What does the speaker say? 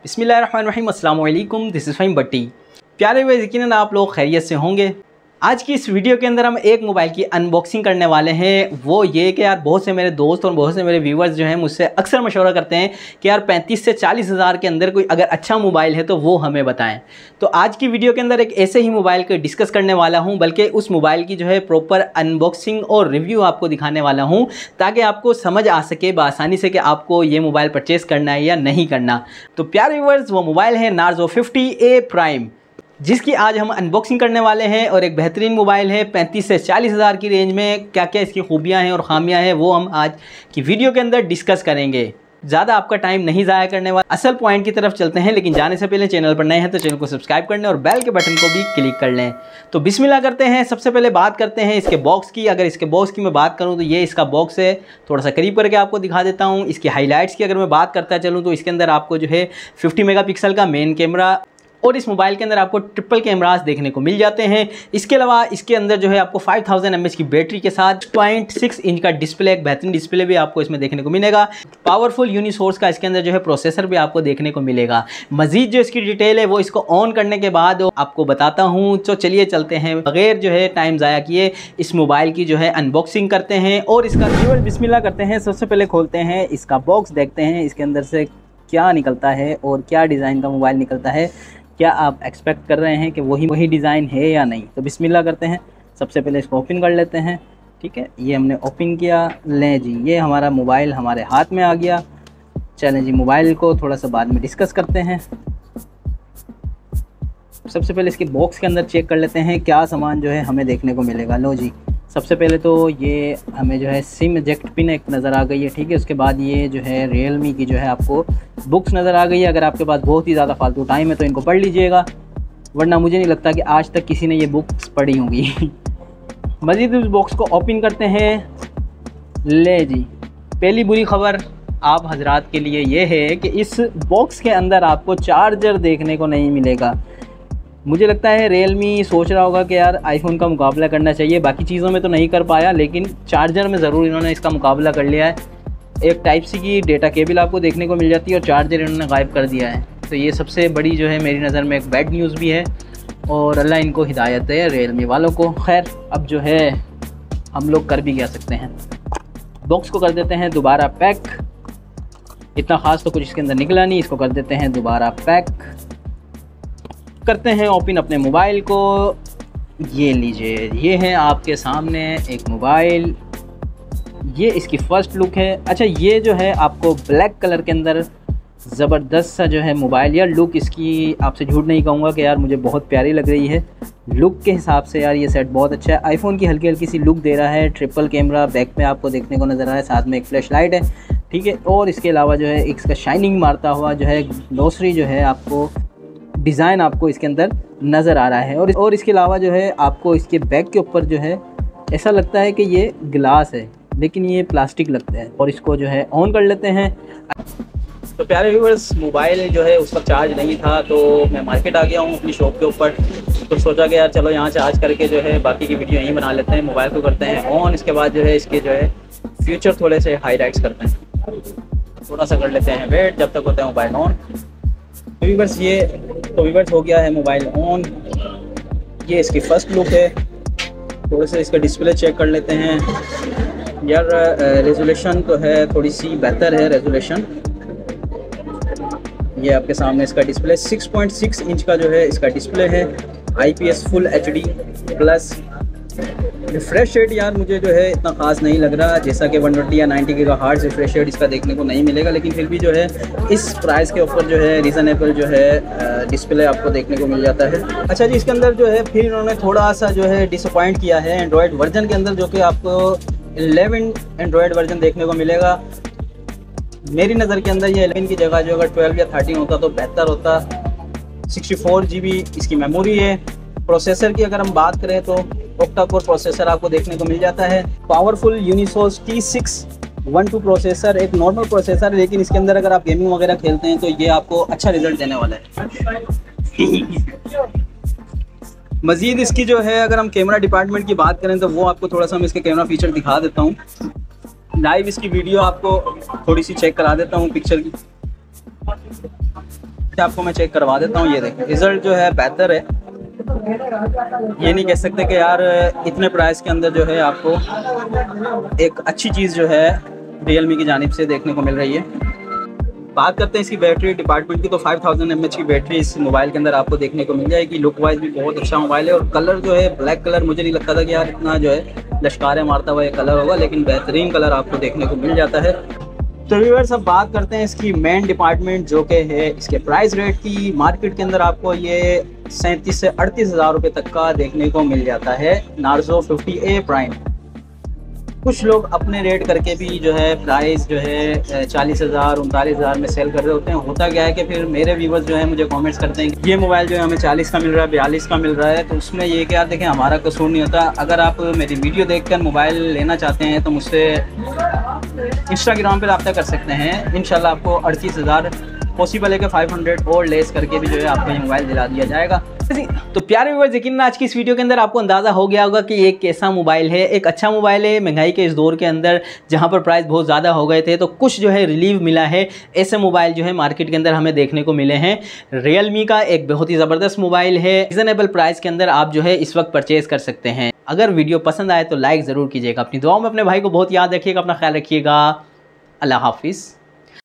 बिस्मिल्लाहिर्रहमानिर्रहीम, अस्सलाम वालेकुम, दिस इज़ फ़हीम भट्टी। प्यारे भाई, यकीनन आप लोग खैरियत से होंगे। आज की इस वीडियो के अंदर हम एक मोबाइल की अनबॉक्सिंग करने वाले हैं। वो ये कि यार बहुत से मेरे दोस्त और बहुत से मेरे व्यूवर्स जो हैं मुझसे अक्सर मशवरा करते हैं कि यार 35 से 40 हज़ार के अंदर कोई अगर अच्छा मोबाइल है तो वो हमें बताएं। तो आज की वीडियो के अंदर एक ऐसे ही मोबाइल को डिस्कस करने वाला हूं, बल्कि उस मोबाइल की जो है प्रॉपर अनबॉक्सिंग और रिव्यू आपको दिखाने वाला हूं, ताकि आपको समझ आ सके बआसानी से कि आपको ये मोबाइल परचेज़ करना है या नहीं करना। तो प्यारे व्यूवर्स, वो मोबाइल है नार्ज़ो 50A प्राइम, जिसकी आज हम अनबॉक्सिंग करने वाले हैं। और एक बेहतरीन मोबाइल है 35 से 40 हज़ार की रेंज में। क्या क्या इसकी खूबियां हैं और ख़ामियां हैं वो हम आज की वीडियो के अंदर डिस्कस करेंगे। ज़्यादा आपका टाइम नहीं ज़ाया करने वाला, असल पॉइंट की तरफ चलते हैं। लेकिन जाने से पहले चैनल पर नए हैं तो चैनल को सब्सक्राइब कर लें और बेल के बटन को भी क्लिक कर लें। तो बिस्मिल्लाह करते हैं। सबसे पहले बात करते हैं इसके बॉक्स की। अगर इसके बॉक्स की मैं बात करूं तो ये इसका बॉक्स है। थोड़ा सा करीब करके आपको दिखा देता हूं। इसकी हाईलाइट्स की अगर मैं बात करता चलूँ तो इसके अंदर आपको जो है 50 मेगापिक्सल का मेन कैमरा और इस मोबाइल के अंदर आपको ट्रिपल कैमरास देखने को मिल जाते हैं। इसके अलावा इसके अंदर जो है आपको 5000 mAh की बैटरी के साथ 0.6 इंच का डिस्प्ले, एक बेहतरीन डिस्प्ले भी आपको इसमें देखने को मिलेगा। पावरफुल यूनिसोर्स का इसके अंदर जो है प्रोसेसर भी आपको देखने को मिलेगा। मजीद जो इसकी डिटेल है वो इसको ऑन करने के बाद आपको बताता हूँ। तो चलिए चलते हैं, बगैर जो है टाइम ज़ाया किए इस मोबाइल की जो है अनबॉक्सिंग करते हैं और इसका केवल बिस्मिल्लाह करते हैं। सबसे पहले खोलते हैं इसका बॉक्स, देखते हैं इसके अंदर से क्या निकलता है और क्या डिज़ाइन का मोबाइल निकलता है। क्या आप एक्सपेक्ट कर रहे हैं कि वही डिज़ाइन है या नहीं। तो बिस्मिल्लाह करते हैं। सबसे पहले इसको ओपन कर लेते हैं। ठीक है, ये हमने ओपन किया। लें जी, ये हमारा मोबाइल हमारे हाथ में आ गया। चलें जी, मोबाइल को थोड़ा सा बाद में डिस्कस करते हैं। सबसे पहले इसके बॉक्स के अंदर चेक कर लेते हैं क्या सामान जो है हमें देखने को मिलेगा। लो जी, सबसे पहले तो ये हमें जो है सिम इजेक्ट पिन एक नज़र आ गई है। ठीक है, उसके बाद ये जो है रियलमी की जो है आपको बुक्स नज़र आ गई है। अगर आपके पास बहुत ही ज़्यादा फालतू टाइम है तो इनको पढ़ लीजिएगा, वरना मुझे नहीं लगता कि आज तक किसी ने ये बुक्स पढ़ी होंगी। मज़ीद इस बॉक्स को ओपन करते हैं। ले जी, पहली बुरी ख़बर आप हजरात के लिए ये है कि इस बॉक्स के अंदर आपको चार्जर देखने को नहीं मिलेगा। मुझे लगता है रियलमी सोच रहा होगा कि यार आईफोन का मुकाबला करना चाहिए, बाकी चीज़ों में तो नहीं कर पाया, लेकिन चार्जर में ज़रूर इन्होंने इसका मुकाबला कर लिया है। एक टाइप सी की डेटा केबल आपको देखने को मिल जाती है और चार्जर इन्होंने गायब कर दिया है। तो ये सबसे बड़ी जो है मेरी नज़र में एक बैड न्यूज़ भी है और अल्लाह इनको हिदायत दे रियलमी वालों को। खैर, अब जो है हम लोग कर भी क्या सकते हैं। बॉक्स को कर देते हैं दोबारा पैक। इतना ख़ास तो कुछ इसके अंदर निकला नहीं। इसको कर देते हैं दोबारा पैक। करते हैं ओपन अपने मोबाइल को। ये लीजिए, ये है आपके सामने एक मोबाइल। ये इसकी फ़र्स्ट लुक है। अच्छा, ये जो है आपको ब्लैक कलर के अंदर ज़बरदस्त सा जो है मोबाइल, या लुक इसकी आपसे झूठ नहीं कहूँगा कि यार मुझे बहुत प्यारी लग रही है। लुक के हिसाब से यार ये सेट बहुत अच्छा है। आईफोन की हल्की हल्की सी लुक दे रहा है। ट्रिपल कैमरा बैक में आपको देखने को नज़र आ रहा है, साथ में एक फ्लैश लाइट है। ठीक है, और इसके अलावा जो है इसका शाइनिंग मारता हुआ जो है ग्लोसरी जो है आपको डिज़ाइन आपको इसके अंदर नज़र आ रहा है। और इसके अलावा जो है आपको इसके बैक के ऊपर जो है ऐसा लगता है कि ये ग्लास है, लेकिन ये प्लास्टिक लगता है। और इसको जो है ऑन कर लेते हैं। तो प्यारे व्यूअर्स, मोबाइल जो है उस वक्त चार्ज नहीं था, तो मैं मार्केट आ गया हूँ अपनी शॉप के ऊपर। तो सोचा कि यार चलो यहाँ चार्ज करके जो है बाकी की वीडियो यहीं बना लेते हैं। मोबाइल को करते हैं ऑन, इसके बाद जो है इसके जो है फ्यूचर थोड़े से हाईलाइट्स करते हैं। थोड़ा सा कर लेते हैं वेट जब तक होता है मोबाइल ऑन। तो व्यूअर्स हो गया है मोबाइल ऑन। ये इसकी फ़र्स्ट लुक है। थोड़े से इसका डिस्प्ले चेक कर लेते हैं। यार रेजोल्यूशन तो है थोड़ी सी बेहतर है रेजोल्यूशन। ये आपके सामने इसका डिस्प्ले 6.6 इंच का जो है इसका डिस्प्ले है। IPS full HD plus. Refresh rate यार मुझे जो है इतना ख़ास नहीं लग रहा, जैसा कि 120 या 90 गीगाहर्ट्ज़ रिफ्रेश रेट इसका देखने को नहीं मिलेगा। लेकिन फिर भी जो है इस प्राइस के ऊपर जो है रीज़नेबल जो है डिस्प्ले आपको देखने को मिल जाता है। अच्छा जी, इसके अंदर जो है फिर इन्होंने थोड़ा सा जो है डिसअपॉइंट किया है एंड्रॉयड वर्जन के अंदर, जो कि आपको 11 एंड्रॉयड वर्जन देखने को मिलेगा। मेरी नज़र के अंदर ये 11 की जगह जो अगर 12 या 13 होता तो बेहतर होता। 64 GB इसकी मेमोरी है। प्रोसेसर की अगर हम बात करें तो ऑक्टा कोर प्रोसेसर आपको देखने को मिल जाता है। पावरफुल यूनिसोर्स T612 प्रोसेसर, एक नॉर्मल प्रोसेसर है, लेकिन इसके अंदर अगर आप गेमिंग वगैरह खेलते हैं तो ये आपको अच्छा रिजल्ट देने वाला है। मज़ीद इसकी जो है अगर हम कैमरा डिपार्टमेंट की बात करें तो वो आपको थोड़ा सा मैं इसके कैमरा फीचर दिखा देता हूँ। लाइव इसकी वीडियो आपको थोड़ी सी चेक करा देता हूँ पिक्चर की। आपको मैं चेक करवा देता हूँ। ये देखें रिज़ल्ट जो है बेहतर है, ये नहीं कह सकते कि यार इतने प्राइस के अंदर जो है आपको एक अच्छी चीज़ जो है Realme की जानिब से देखने को मिल रही है। बात करते हैं इसकी बैटरी डिपार्टमेंट की, तो 5000 mAh की बैटरी इस मोबाइल के अंदर आपको देखने को मिल जाएगी। लुक वाइज भी बहुत अच्छा मोबाइल है और कलर जो है ब्लैक कलर, मुझे नहीं लगता था कि यार इतना जो है लश्कारे मारता हुआ ये कलर होगा, लेकिन बेहतरीन कलर आपको देखने को मिल जाता है। तो व्यूअर्स अब बात करते हैं इसकी मेन डिपार्टमेंट जो कि है इसके प्राइस रेट की। मार्केट के अंदर आपको ये 37 से 38 हज़ार रुपये तक का देखने को मिल जाता है नार्जो 50A प्राइम। कुछ लोग अपने रेट करके भी जो है प्राइस जो है 40,000 39,000 में सेल कर रहे होते हैं। होता क्या है कि फिर मेरे व्यूवर्स जो है मुझे कमेंट्स करते हैं ये मोबाइल जो है हमें 40 का मिल रहा है, 42 का मिल रहा है। तो उसमें ये कि यार देखें हमारा कसूर नहीं होता। अगर आप मेरी वीडियो देखकर मोबाइल लेना चाहते हैं तो मुझसे इंस्टाग्राम पर रब्ता कर सकते हैं। इंशाल्लाह आपको 38,000 पॉसिबल है कि 500 और लेस करके भी जो है आपको ये मोबाइल दिला दिया जाएगा। तो प्यारे व्यूअर्स यकीनन आज की इस वीडियो के अंदर आपको अंदाज़ा हो गया होगा कि ये कैसा मोबाइल है। एक अच्छा मोबाइल है महंगाई के इस दौर के अंदर जहां पर प्राइस बहुत ज़्यादा हो गए थे, तो कुछ जो है रिलीफ मिला है। ऐसे मोबाइल जो है मार्केट के अंदर हमें देखने को मिले हैं। Realme का एक बहुत ही ज़बरदस्त मोबाइल है, रीज़नेबल प्राइस के अंदर आप जो है इस वक्त परचेज़ कर सकते हैं। अगर वीडियो पसंद आए तो लाइक ज़रूर कीजिएगा। अपनी दुआओं में अपने भाई को बहुत याद रखिएगा, अपना ख्याल रखिएगा। अल्लाह हाफिज़।